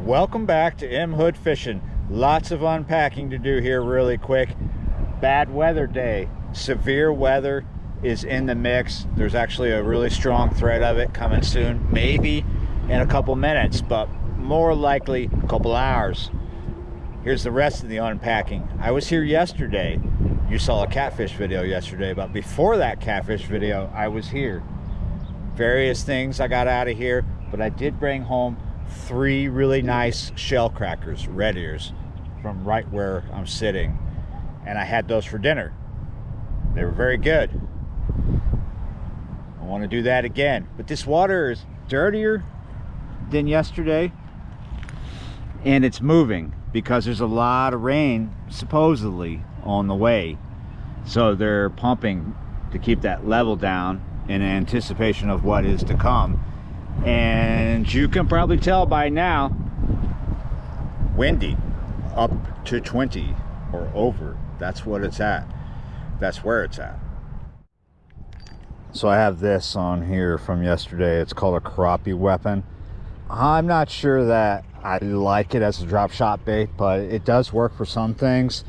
Welcome back to M Hood Fishing. Lots of unpacking to do here really quick. Bad weather day. Severe weather is in the mix. There's actually a really strong threat of it coming soon, maybe in a couple minutes, but more likely a couple hours. Here's the rest of the unpacking. I was here yesterday. You saw a catfish video yesterday, but before that catfish video, I was here. Various things I got out of here, but I did bring home 3 really nice shell crackers, red ears, from right where I'm sitting, and I had those for dinner. They were very good. I want to do that again, but this water is dirtier than yesterday, and it's moving because there's a lot of rain supposedly on the way, so they're pumping to keep that level down in anticipation of what is to come. And you can probably tell by now, windy, up to 20 or over. That's what it's at. That's where it's at. So I have this on here from yesterday. It's called a crappie weapon. I'm not sure that I like it as a drop shot bait, but it does work for some things.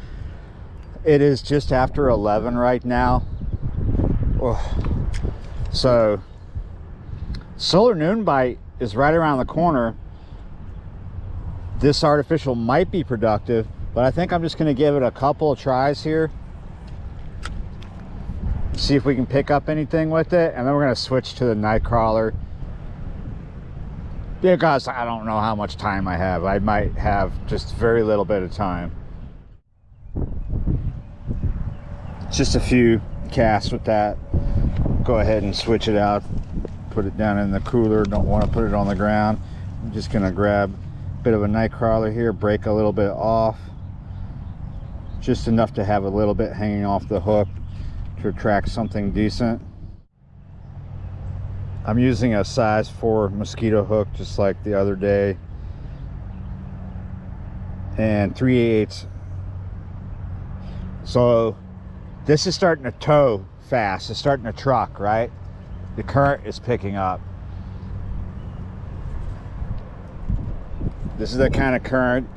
It is just after 11 right now. So solar noon bite is right around the corner. This artificial might be productive, but I think I'm just going to give it a couple of tries here, see if we can pick up anything with it, and then we're going to switch to the night crawler because I don't know how much time I have. I might have just very little bit of time. Just a few casts with that. Go ahead and switch it out, put it down in the cooler. Don't want to put it on the ground. I'm just gonna grab a bit of a night crawler here, break a little bit off, just enough to have a little bit hanging off the hook to attract something decent. I'm using a size 4 mosquito hook just like the other day, and 3/8. So this is starting to tow fast. It's starting to truck, right? The current is picking up. This is the kind of current,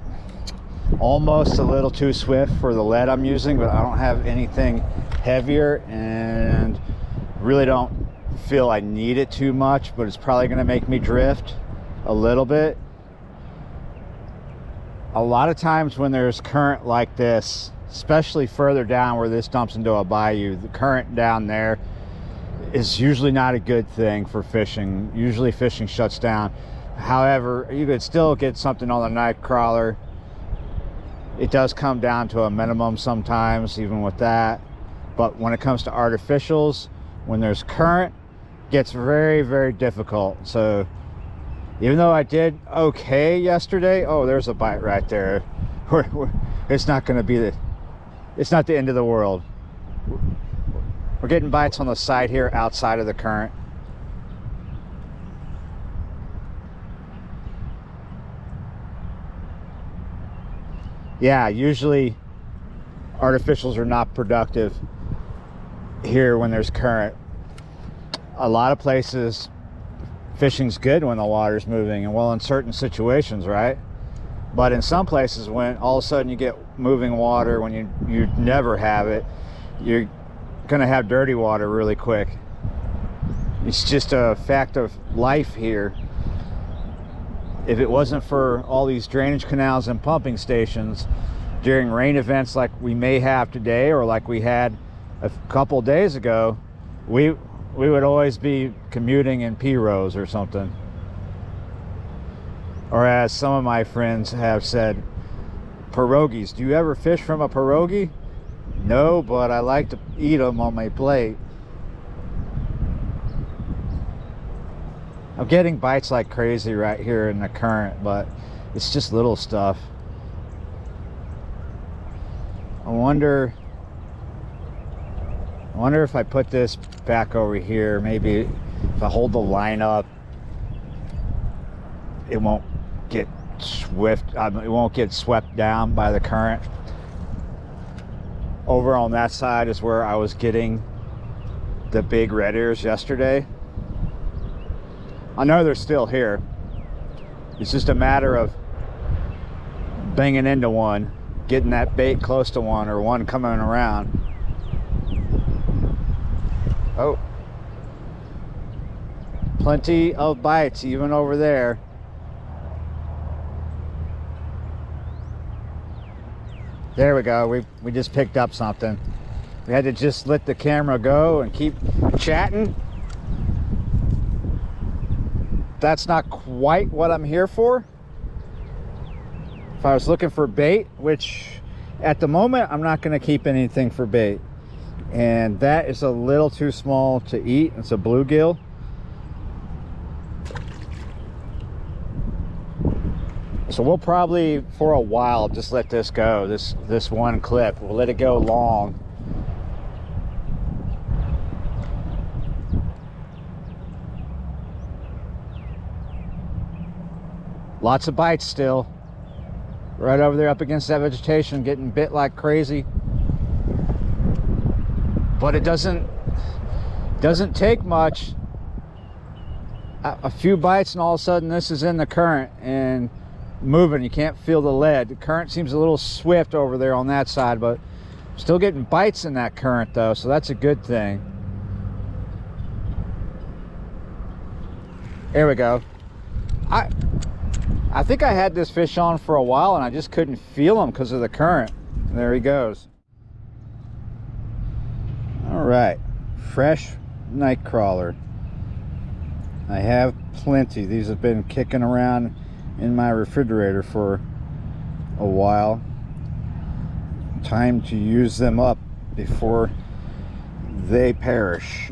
almost a little too swift for the lead I'm using, but I don't have anything heavier and really don't feel I need it too much, but it's probably going to make me drift a little bit. A lot of times when there's current like this, especially further down where this dumps into a bayou, the current down there is usually not a good thing for fishing. Usually fishing shuts down. However, you could still get something on the night crawler. It does come down to a minimum sometimes, even with that. But when it comes to artificials, when there's current, it gets very, very difficult. So even though I did okay yesterday, oh, there's a bite right there. It's not going to be it's not the end of the world. We're getting bites on the side here outside of the current. Yeah, usually artificials are not productive here when there's current. A lot of places fishing's good when the water's moving, and well, in certain situations, right? But in some places, when all of a sudden you get moving water, when you never have it, you're gonna have dirty water really quick. It's just a fact of life here. If it wasn't for all these drainage canals and pumping stations during rain events like we may have today, or like we had a couple days ago, we would always be commuting in P-rows or something. Or as some of my friends have said, pierogies. Do you ever fish from a pierogi? No, but I like to eat them on my plate. I'm getting bites like crazy right here in the current, but it's just little stuff. I wonder if I put this back over here, maybe if I hold the line up, it won't get it won't get swept down by the current. Over on that side is where I was getting the big red ears yesterday. I know they're still here. It's just a matter of banging into one, getting that bait close to one, or one coming around. Oh, plenty of bites even over there. There we go. We just picked up something. We had to just let the camera go and keep chatting. That's not quite what I'm here for. If I was looking for bait, which at the moment I'm not going to keep anything for bait, and that is a little too small to eat. It's a bluegill. So we'll probably, for a while, just let this go, this one clip. We'll let it go long. Lots of bites still. Right over there up against that vegetation, getting bit like crazy. But it doesn't take much. A few bites and all of a sudden this is in the current and moving. You can't feel the lead. The current seems a little swift over there on that side, but still getting bites in that current though, so that's a good thing. There we go. I think I had this fish on for a while and I just couldn't feel him because of the current. There he goes. All right, fresh night crawler. I have plenty. These have been kicking around in my refrigerator for a while. Time to use them up before they perish.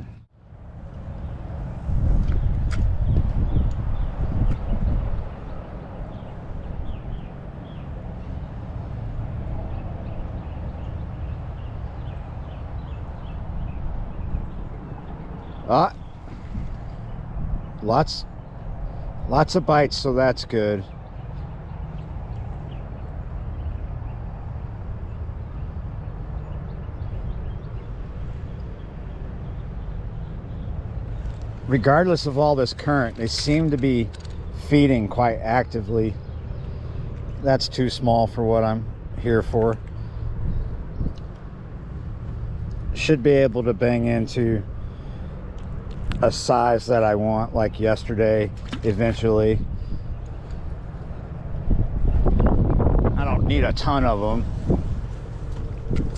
Lots of bites, so that's good. Regardless of all this current, they seem to be feeding quite actively. That's too small for what I'm here for. Should be able to bang into a size that I want, like yesterday, eventually. I don't need a ton of them.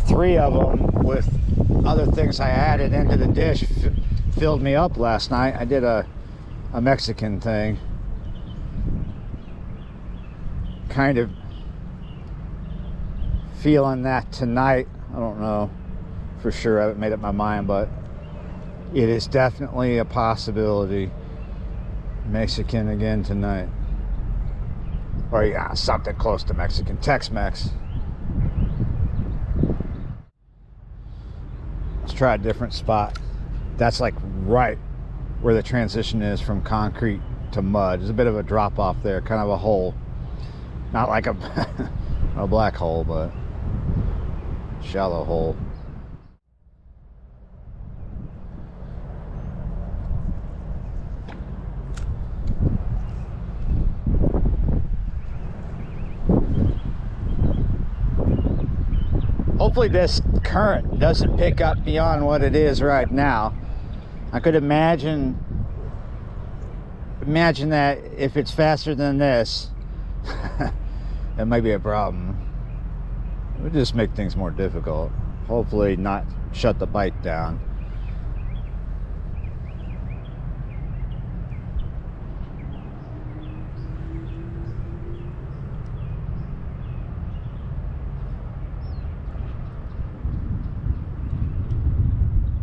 3 of them with other things I added into the dish filled me up last night. I did a Mexican thing. Kind of feeling that tonight. I don't know for sure. I haven't made up my mind, but it is definitely a possibility. Mexican again tonight. Or yeah, something close to Mexican. Tex-Mex. Let's try a different spot. That's like right where the transition is from concrete to mud. There's a bit of a drop off there, kind of a hole. Not like a black hole, but shallow hole. Hopefully this current doesn't pick up beyond what it is right now. I could imagine that if it's faster than this, that might be a problem. It would just make things more difficult. Hopefully not shut the bite down.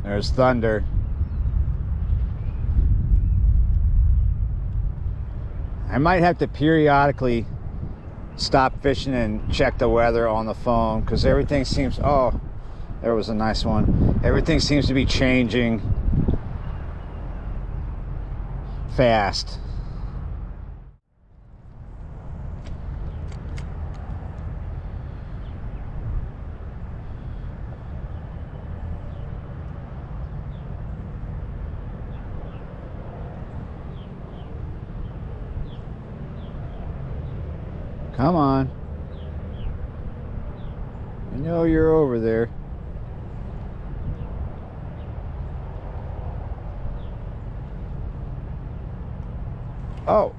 There's thunder. I might have to periodically stop fishing and check the weather on the phone, because everything seems, oh, there was a nice one. Everything seems to be changing fast. Come on. know you're over there. Oh.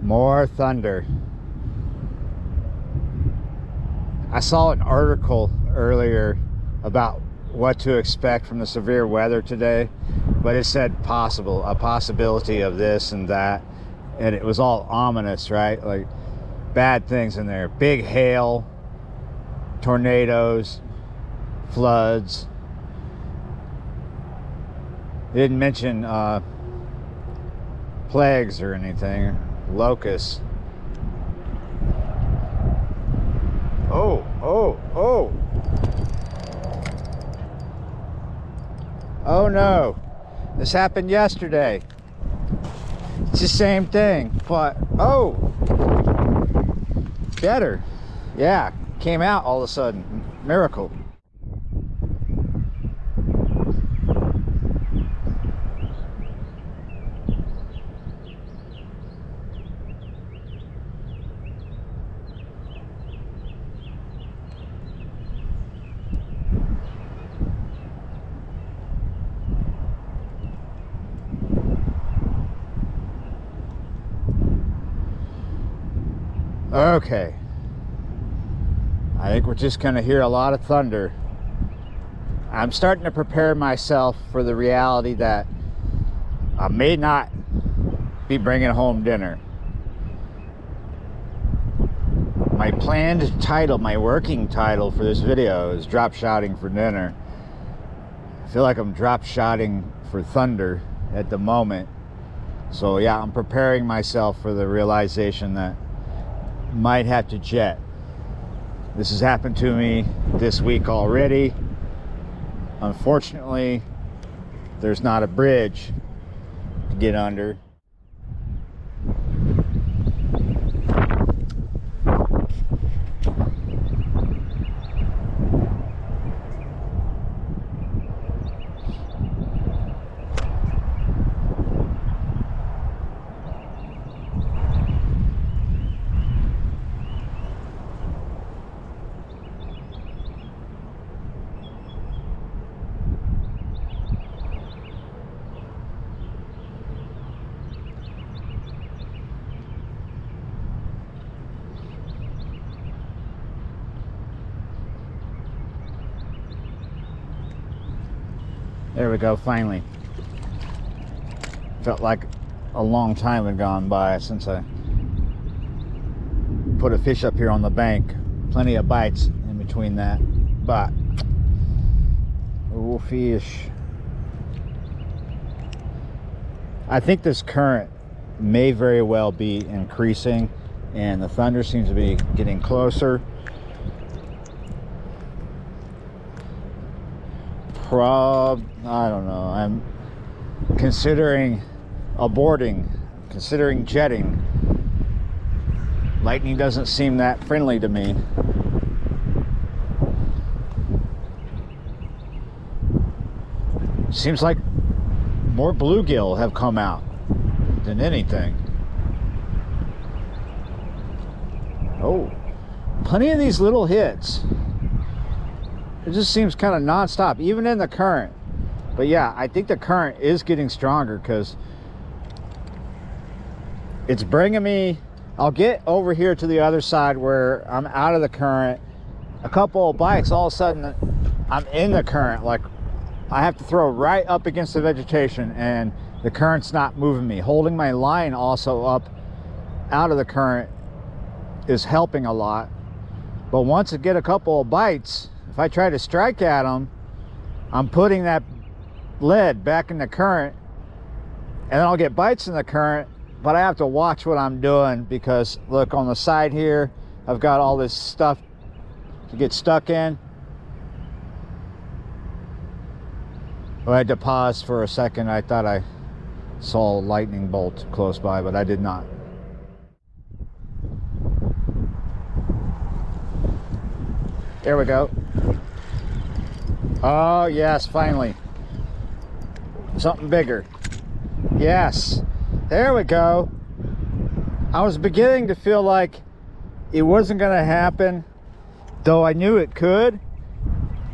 More thunder. I saw an article earlier about what to expect from the severe weather today, but it said a possibility of this and that, and it was all ominous, right? Like bad things in there. Big hail, tornadoes, floods. They didn't mention plagues or anything. Locusts. Oh no, this happened yesterday. It's the same thing, but better. Yeah, came out all of a sudden. Miracle. Okay, I think we're just gonna hear a lot of thunder. I'm starting to prepare myself for the reality that I may not be bringing home dinner. My planned title, my working title for this video is Drop Shotting for Dinner. I feel like I'm drop shotting for thunder at the moment. So yeah, I'm preparing myself for the realization that might have to jet. This has happened to me this week already. Unfortunately, there's not a bridge to get under. There we go, finally. Felt like a long time had gone by since I put a fish up here on the bank. Plenty of bites in between that, but oh, fish. I think this current may very well be increasing, and the thunder seems to be getting closer. I don't know. I'm considering aborting, considering jetting. Lightning doesn't seem that friendly to me. Seems like more bluegill have come out than anything. Oh, plenty of these little hits. It just seems kind of non-stop, even in the current. But yeah, I think the current is getting stronger because it's bringing me, I'll get over here to the other side where I'm out of the current. A couple of bites, all of a sudden I'm in the current. Like I have to throw right up against the vegetation and the current's not moving me. Holding my line also up out of the current is helping a lot. But once I get a couple of bites, if I try to strike at them, I'm putting that lead back in the current, and then I'll get bites in the current, but I have to watch what I'm doing because look, on the side here, I've got all this stuff to get stuck in. I had to pause for a second. I thought I saw a lightning bolt close by, but I did not. There we go. Oh yes, finally. Something bigger. Yes. There we go. I was beginning to feel like it wasn't going to happen, though I knew it could.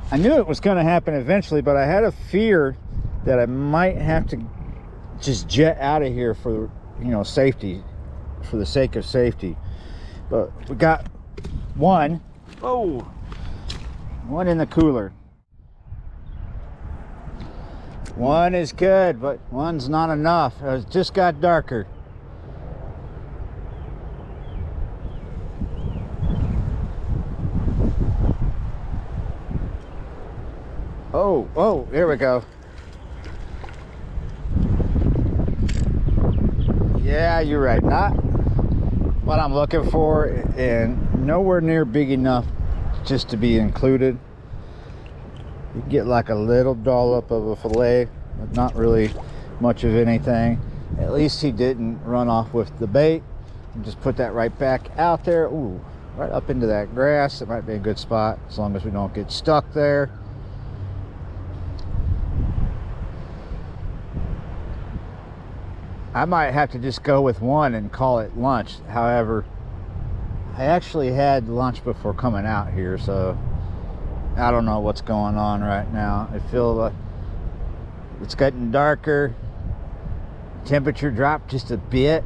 I knew it was going to happen eventually, but I had a fear that I might have to just jet out of here for, you know, safety, for the sake of safety. But we got one in the cooler. One is good, but one's not enough. It just got darker. Oh, here we go. Yeah, you're right. Not what I'm looking for, and nowhere near big enough just to be included. You get like a little dollop of a fillet, but not really much of anything. At least he didn't run off with the bait. Just put that right back out there. Ooh, right up into that grass. It might be a good spot as long as we don't get stuck there. I might have to just go with one and call it lunch. However, I actually had lunch before coming out here, so I don't know what's going on right now. I feel like it's getting darker. Temperature dropped just a bit.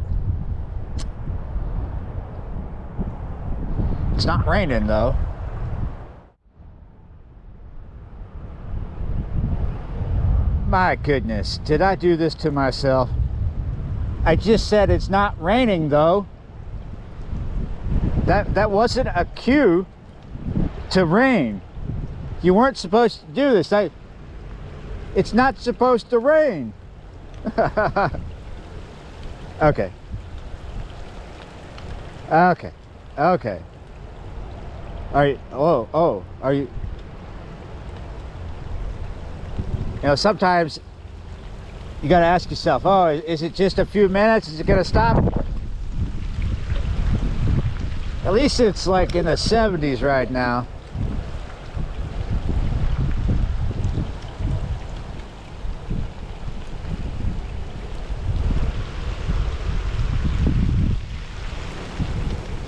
It's not raining though. My goodness, did I do this to myself? I just said it's not raining though. That wasn't a cue to rain. You weren't supposed to do this. It's not supposed to rain. Okay. Okay. Okay. Are you, are you, sometimes you got to ask yourself, oh, is it just a few minutes? Is it going to stop? At least it's like in the 70s right now.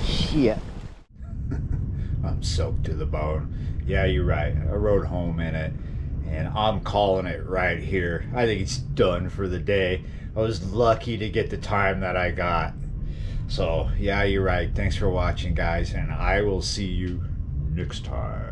Shit. I'm soaked to the bone. Yeah, you're right. I rode home in it. And I'm calling it right here. I think it's done for the day. I was lucky to get the time that I got. So, yeah, you're right. Thanks for watching, guys. And I will see you next time.